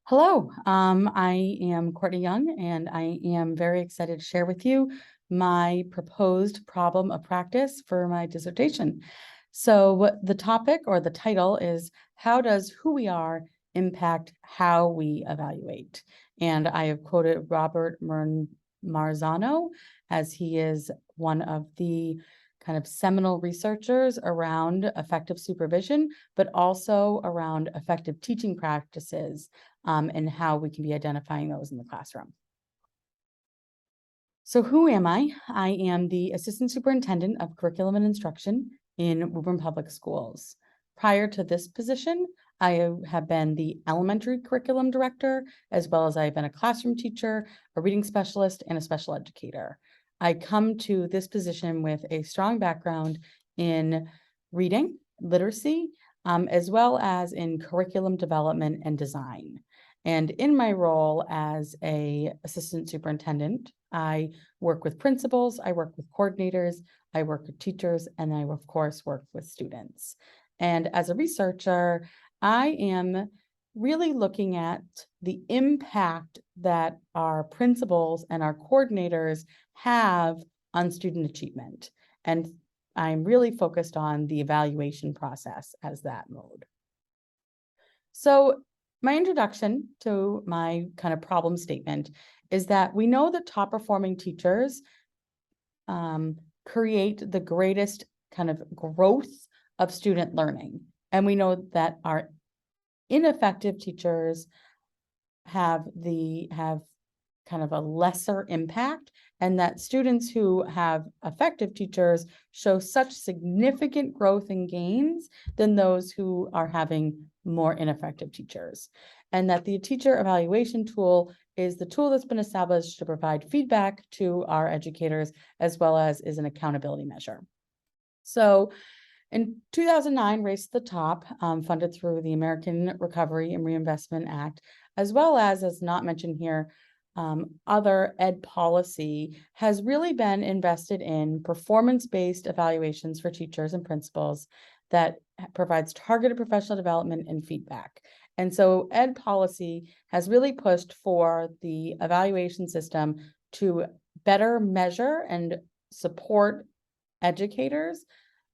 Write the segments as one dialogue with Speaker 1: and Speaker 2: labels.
Speaker 1: Hello, I am Courtney Young, and I am very excited to share with you my proposed problem of practice for my dissertation. So the topic or the title is, how does who we are impact how we evaluate? And I have quoted Robert Marzano, as he is one of the kind of seminal researchers around effective supervision, but also around effective teaching practices, and how we can be identifying those in the classroom. So who am I? I am the Assistant Superintendent of Curriculum and Instruction in Woburn Public Schools. Prior to this position, I have been the Elementary Curriculum Director, as well as I've been a classroom teacher, a reading specialist, and a special educator. I come to this position with a strong background in reading, literacy, as well as in curriculum development and design. And in my role as an assistant superintendent, I work with principals, I work with coordinators, I work with teachers, and I, of course, work with students. And as a researcher, I am really looking at the impact that our principals and our coordinators have on student achievement. And I'm really focused on the evaluation process as that mode. So my introduction to my kind of problem statement is that we know that top performing teachers create the greatest kind of growth of student learning. And we know that our ineffective teachers have kind of a lesser impact, and that students who have effective teachers show such significant growth and gains than those who are having more ineffective teachers. And that the teacher evaluation tool is the tool that's been established to provide feedback to our educators, as well as is an accountability measure. So in 2009, Race to the Top, funded through the American Recovery and Reinvestment Act, as well as not mentioned here, other ed policy has really been invested in performance-based evaluations for teachers and principals that provides targeted professional development and feedback. And so ed policy has really pushed for the evaluation system to better measure and support educators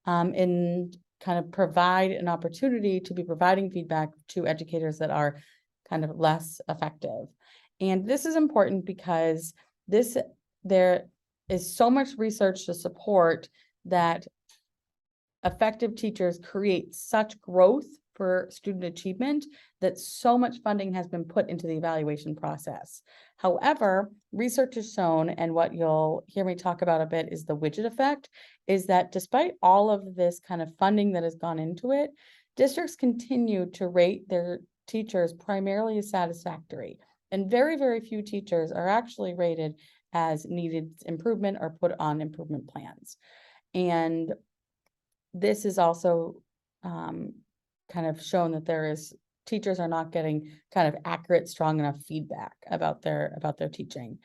Speaker 1: and kind of provide an opportunity to be providing feedback to educators that are kind of less effective. And this is important because there is so much research to support that effective teachers create such growth for student achievement that so much funding has been put into the evaluation process. However, research has shown, and what you'll hear me talk about a bit is the widget effect, is that despite all of this kind of funding that has gone into it, districts continue to rate their teachers primarily as satisfactory. And very, very few teachers are actually rated as needed improvement or put on improvement plans. And this is also kind of shown that teachers are not getting kind of accurate, strong enough feedback about their teaching.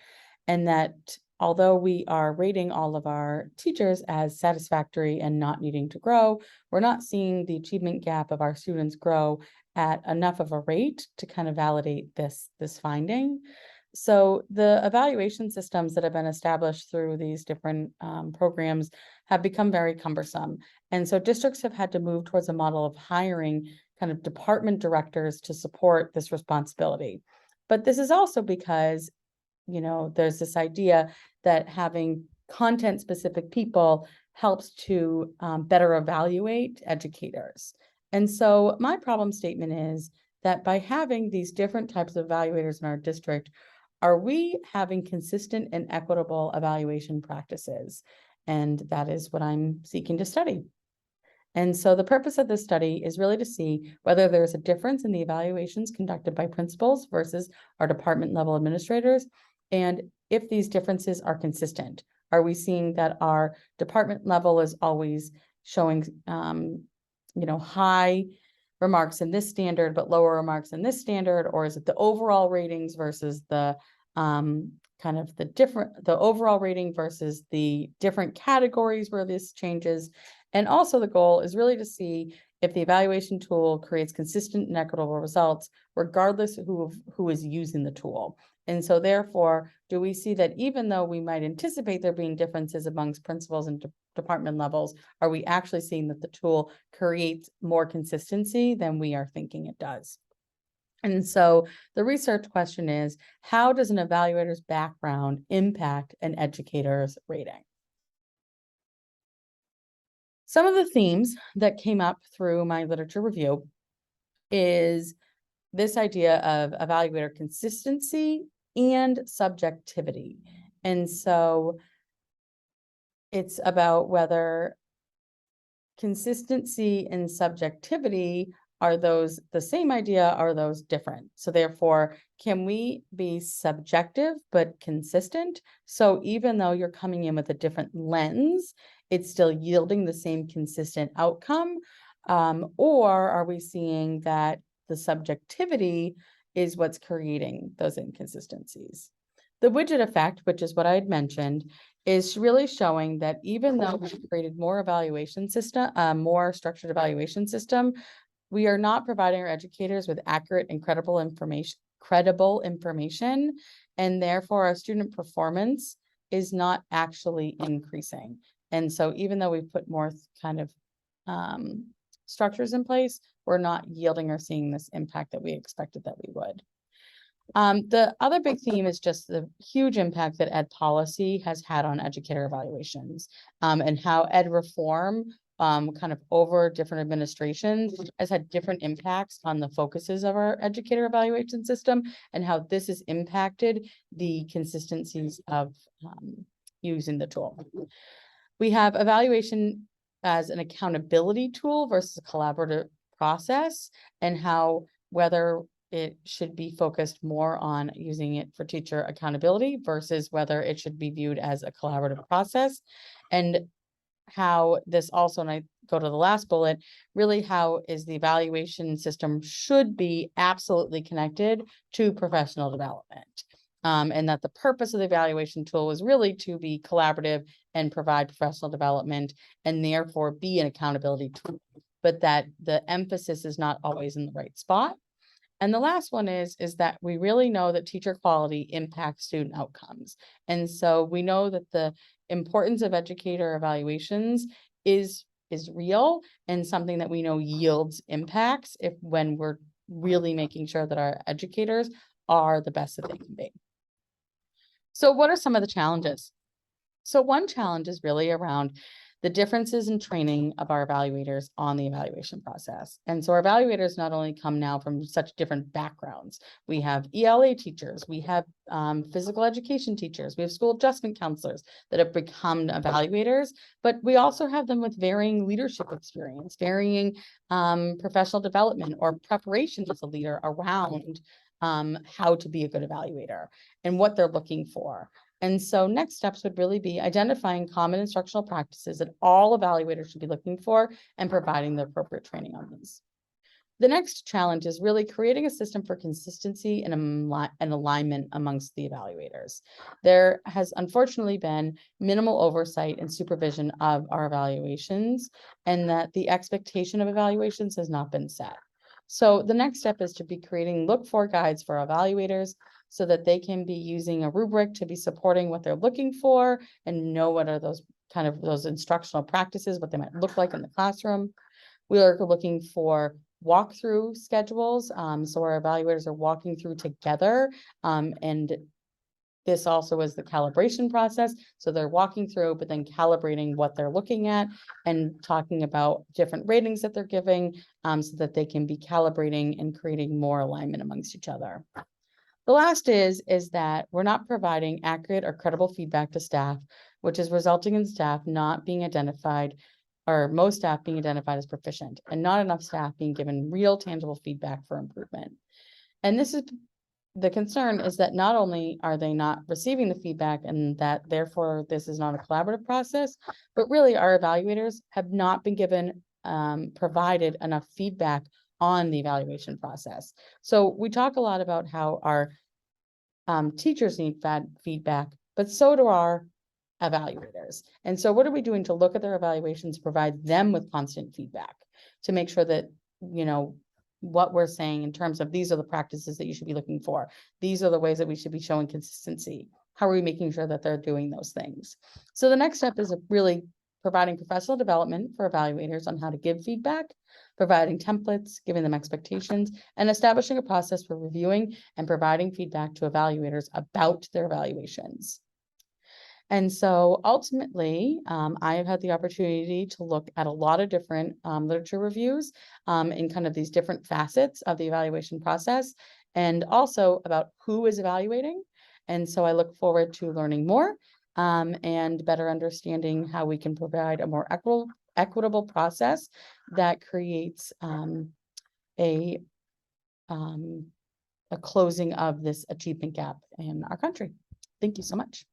Speaker 1: And that although we are rating all of our teachers as satisfactory and not needing to grow, we're not seeing the achievement gap of our students grow at enough of a rate to kind of validate this finding. So the evaluation systems that have been established through these different programs have become very cumbersome. And so districts have had to move towards a model of hiring kind of department directors to support this responsibility. But this is also because, there's this idea that having content specific people helps to better evaluate educators. And so my problem statement is that by having these different types of evaluators in our district, are we having consistent and equitable evaluation practices? And that is what I'm seeking to study. And so the purpose of this study is really to see whether there's a difference in the evaluations conducted by principals versus our department level administrators, and if these differences are consistent. Are we seeing that our department level is always showing, high remarks in this standard, but lower remarks in this standard? Or is it the overall ratings versus the the overall rating versus the different categories where this changes? And also the goal is really to see if the evaluation tool creates consistent and equitable results, regardless of who is using the tool. And so therefore, do we see that even though we might anticipate there being differences amongst principals and department levels, are we actually seeing that the tool creates more consistency than we are thinking it does? And so the research question is, how does an evaluator's background impact an educator's rating? Some of the themes that came up through my literature review is this idea of evaluator consistency and subjectivity. And so it's about whether consistency and subjectivity, are those the same idea? Are those different? So therefore, can we be subjective but consistent? So even though you're coming in with a different lens, it's still yielding the same consistent outcome? Or are we seeing that the subjectivity is what's creating those inconsistencies? The widget effect, which is what I had mentioned, is really showing that even though we've created more evaluation system, more structured evaluation system, we are not providing our educators with accurate and credible information, and therefore our student performance is not actually increasing. And so even though we've put more kind of structures in place, we're not yielding or seeing this impact that we expected that we would. The other big theme is just the huge impact that ed policy has had on educator evaluations, and how ed reform kind of over different administrations has had different impacts on the focuses of our educator evaluation system, and how this has impacted the consistencies of using the tool. We have evaluation as an accountability tool versus a collaborative process, and how whether it should be focused more on using it for teacher accountability versus whether it should be viewed as a collaborative process. And how this also, and I go to the last bullet, really how is the evaluation system should be absolutely connected to professional development. And that the purpose of the evaluation tool was really to be collaborative and provide professional development and therefore be an accountability tool, but that the emphasis is not always in the right spot. And the last one is that we really know that teacher quality impacts student outcomes. And so we know that the importance of educator evaluations is real and something that we know yields impacts when we're really making sure that our educators are the best that they can be. So what are some of the challenges? So one challenge is really around the differences in training of our evaluators on the evaluation process. And so our evaluators not only come now from such different backgrounds, we have ELA teachers, we have physical education teachers, we have school adjustment counselors that have become evaluators, but we also have them with varying leadership experience, varying professional development or preparation as a leader around how to be a good evaluator and what they're looking for. And so next steps would really be identifying common instructional practices that all evaluators should be looking for and providing the appropriate training on these. The next challenge is really creating a system for consistency and alignment amongst the evaluators. There has unfortunately been minimal oversight and supervision of our evaluations, and that the expectation of evaluations has not been set. So the next step is to be creating look-for guides for evaluators so that they can be using a rubric to be supporting what they're looking for and know what are those kind of those instructional practices, what they might look like in the classroom. We are looking for walkthrough schedules. So our evaluators are walking through together, and this also is the calibration process. So they're walking through, but then calibrating what they're looking at and talking about different ratings that they're giving, so that they can be calibrating and creating more alignment amongst each other. The last is that we're not providing accurate or credible feedback to staff, which is resulting in staff not being identified, or most staff being identified as proficient, and not enough staff being given real tangible feedback for improvement. And this is the concern, is that not only are they not receiving the feedback and that therefore this is not a collaborative process, but really our evaluators have not been given provided enough feedback on the evaluation process. So we talk a lot about how our teachers need feedback, but so do our evaluators. And so what are we doing to look at their evaluations, provide them with constant feedback to make sure that, what we're saying in terms of these are the practices that you should be looking for. These are the ways that we should be showing consistency. How are we making sure that they're doing those things? So the next step is really providing professional development for evaluators on how to give feedback, providing templates, giving them expectations, and establishing a process for reviewing and providing feedback to evaluators about their evaluations. And so ultimately, I have had the opportunity to look at a lot of different literature reviews in kind of these different facets of the evaluation process, and also about who is evaluating. And so I look forward to learning more and better understanding how we can provide a more equitable process that creates a closing of this achievement gap in our country. Thank you so much.